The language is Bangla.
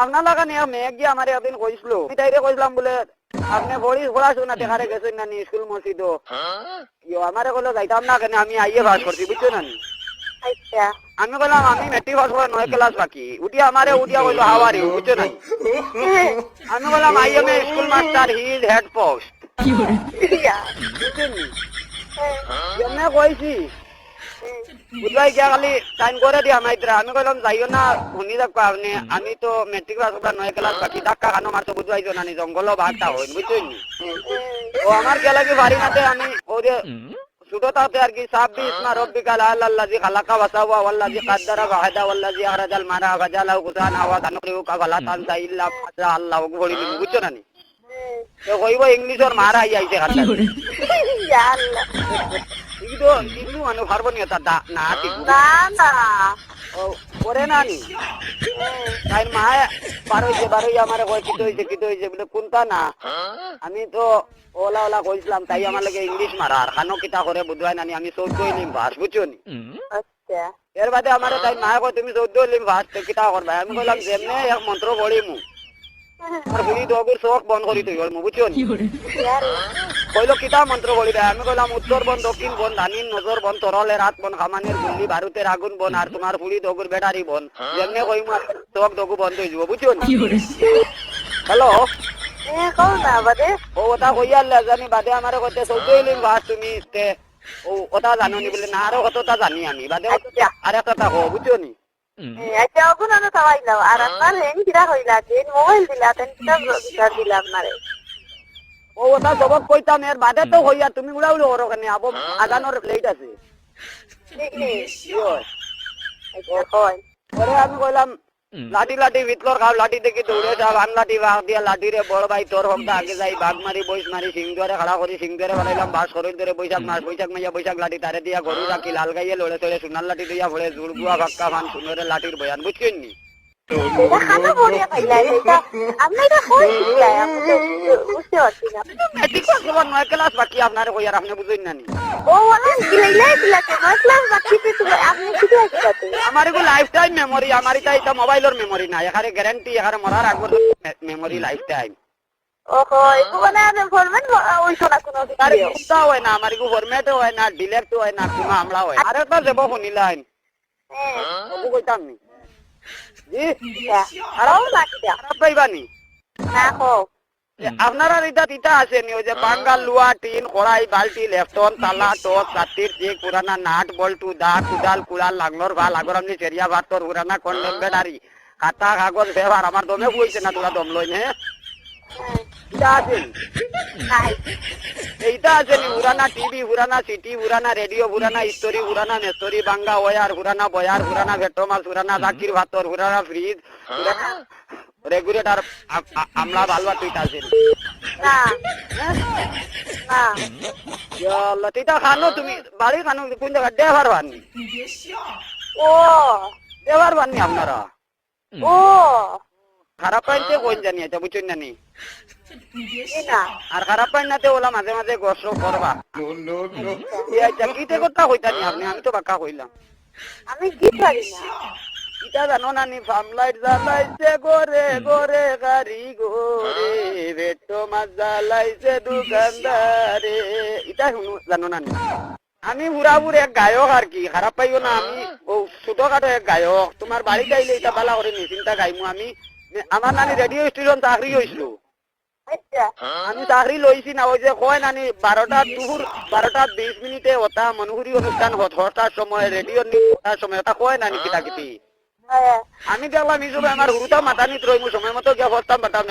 আপনার লাগা নিয়ে মেয়ে গিয়ে আমার একদিন কইছিল আমি তাইরে কইলাম বলে আপনি পড়াশোনা না দেখারে গেছেন না স্কুল মসজিদ আমারে কইলো যাইতাম না কেন আমি আইয়ে পাস করছি বুঝছো না আচ্ছা আমি বললাম আমি মেট্রিক পাস করে 9 ক্লাস বাকি উঠিয়া কইলো হাওয়ারি বুঝছো না আমি বললাম I M A school master he is head post এমনি কইছি বুঝলাই গিয়া খালি টাইম করে দিয়া মাইত্রা আমি কইলাম যাইও না শুনি দেখো আপনি আমি তো মেট্রিক পাস করে 9 ক্লাস বাকি ধাক্কা খানো মারতো বুঝবাইছো না জঙ্গল ভাগটা হইন বুঝছো নি ও আমার কে লাগি বাড়ি নাতে আমি ওরে ছোটটাতে আর কি 26 না রব্বিকাল আল্লাযী খালাকা ওয়াসাওয়া ওয়াল্লাযী কাদ্দারা ওয়াহাদা ওয়াল্লাযী আখরাজাল মারা ফাজালাহু কুতানা ওয়া তানরিউ কাফালা তানসা ইল্লা মাশা আল্লাহ বলি বুঝছো না নি তো কইব ইংলিশর মারা আইছে খাতা ইয়া আল্লাহ ইগো ইগু মানে পারবো নি তা না না না ও ওরে নানি তাই মা বারোই আমার কই কিতো হইছে বলে কোনটা না আমি তো ওলা কইছিলাম তাই আমার লাগে ইংলিশ মারা আর খানো কিতা করে বুঝবাই নানি আমি 14 লিম ভাস বুঝছো নি আচ্ছা এর বাদে আমার তাই মা কই তুমি 14 লিম ভাস তো কিতা করবা আমি কইলাম যেমনে এক মন্ত্র পড়িমু আর বুড়ি দগের চোখ বন্ধ করি তুই মু বুঝছো নি কইলো কিতা মন্ত্র বলিবে আমি কইলাম উত্তর বন দক্ষিণ বন ধানিন নজর বন তরলের হাত বন খামানের গুল্লি বারুতের আগুন বন আর তোমার ফুলি দগুর বেটারি বন যেমনে কইমু চোখ দগু বন্ধ হয়ে যাব বুঝছো নি হ্যালো কও না বাদে ও ওটা কইয়ালে জানি বাদে আমারে কইতে 14 লিম ভাস তুমি তে ও ওটা জানো নি বলে না আরো কতটা জানি আমি বাদে আর একটা কো বুঝছো নি আচ্ছা ওগুলো না খাওয়াইলাম আর আপনার হেন কিরা হইলা দেন মোবাইল দিলা তেন কিতা বিচার দিলা আপনারে ও ওটা জবাব কইতাম এর বাদে তো হইয়া তুমি উড়াউড়ি করো কেন আবো আজানোর লেট আছে ঠিক নেই আচ্ছা কই পরে আমি কইলাম লাঠি ভিতর খাও লাঠি দেখি দৌড়ে যাও আন লাঠি বাগ দিয়া লাঠি রে বড় ভাই তোর হোক আগে যাই বাঘ মারি বইস মারি সিং ধরে খাড়া করি সিং ধরে বানাইলাম বাস করি ধরে বৈশাখ মাইয়া বৈশাখ লাঠি তারে দিয়া গরু রাখি লাল গাইয়ে লড়ে চড়ে সোনার লাঠি দিয়া ভরে জুড় গুয়া ভাক্কা মান সুন্দরের লাঠির বয়ান বুঝছেন নি খানা বড়িয়া খাইলা এটা আপনি এটা কই দিলা আমি বুঝতে পারছি না মেট্রিক পাস করবার 9 ক্লাস বাকি আপনারে কই আর আপনি বুঝেন না নি ও ওলা দিলা তো ক্লাস বাকি তো আপনি কি দেখতে আমার এগো লাইফ টাইম মেমোরি আমার এটা মোবাইলের মেমোরি না এখানে গ্যারান্টি এখানে মরার আগর মেমোরি লাইফ টাইম ওহো এগো মানে আমি ফরমেট ওই শোনা কোনো আরে কুত্তা হয় না আমার এগো ফরম্যাট হয় না ডিলেট হয় না কোনো আমলা হয় আর একটা দেব শুনিলাইন ওগো কইতাম নি জি আরো বাকি খারাপ পাইবানি না কো আপনারা এটা আছে নি ওই যে বাঙ্গাল লুয়া টিন কড়াই বালতি লেফটন তালা টস কাতির চেক পুরানা নাট বল্টু দা কুদাল কুলাল লাগলোর ভাল আগর আপনি চেরিয়া ভাতর পুরানা কন্ডম বেডারি খাতা কাগজ ব্যবহার আমার দমে হইছে না তোরা দম লই নে এটা আছে এইটা আছে নি পুরানা টিভি পুরানা সিটি পুরানা রেডিও পুরানা স্টোরি পুরানা মেস্টোরি বাঙ্গা ওয়ার পুরানা বয়ার পুরানা ভেট্রোমাল পুরানা জাকির ভাতর পুরানা ফ্রিজ পুরানা রেগুলেটর আমলা ভালবা তুইটা আছে না না ইয়াল্লাহ তুইটা খানো তুমি বাড়ি খানো কোন জায়গা দেবার বানি ও দেবার বানি আপনারা ও খারাপ পাইতে কোন জানি এটা বুঝছেন জানি না আর খারাপ পাই নাতে ওলা মাঝে মাঝে গোসল করবা আচ্ছা কিতে কথা কইতানি আপনি আমি তো বাক্কা কইলাম আমি কি পারি না এটা জানো না নি ফার্মলাইট জ্বালাইছে গোরে গোরে গাড়ি গোরে বেটো মাছ জ্বালাইছে দোকানদারে এটা শুনো জানো না নি আমি পুরাপুর এক গায়ক আর কি খারাপ পাইও না আমি ছোটখাটো এক গায়ক তোমার বাড়ি গাইলে এটা বালা করে নিশ্চিন্তা গাইমু আমি আমার নানি রেডিও স্টেশন চাকরি হয়েছিল আচ্ছা আমি চাকরি লইছি না ওই যে কয় নানি 12:20 ওটা মনোহরি অনুষ্ঠান হঠাৎ সময় রেডিও নিউজ সময় ওটা কয় নানি কিতা কিতি আমি দেখলাম এই সময় আমার হুরুতা মাথা নিত রইমু সময় মতো গিয়ে হস্তাম বাটাম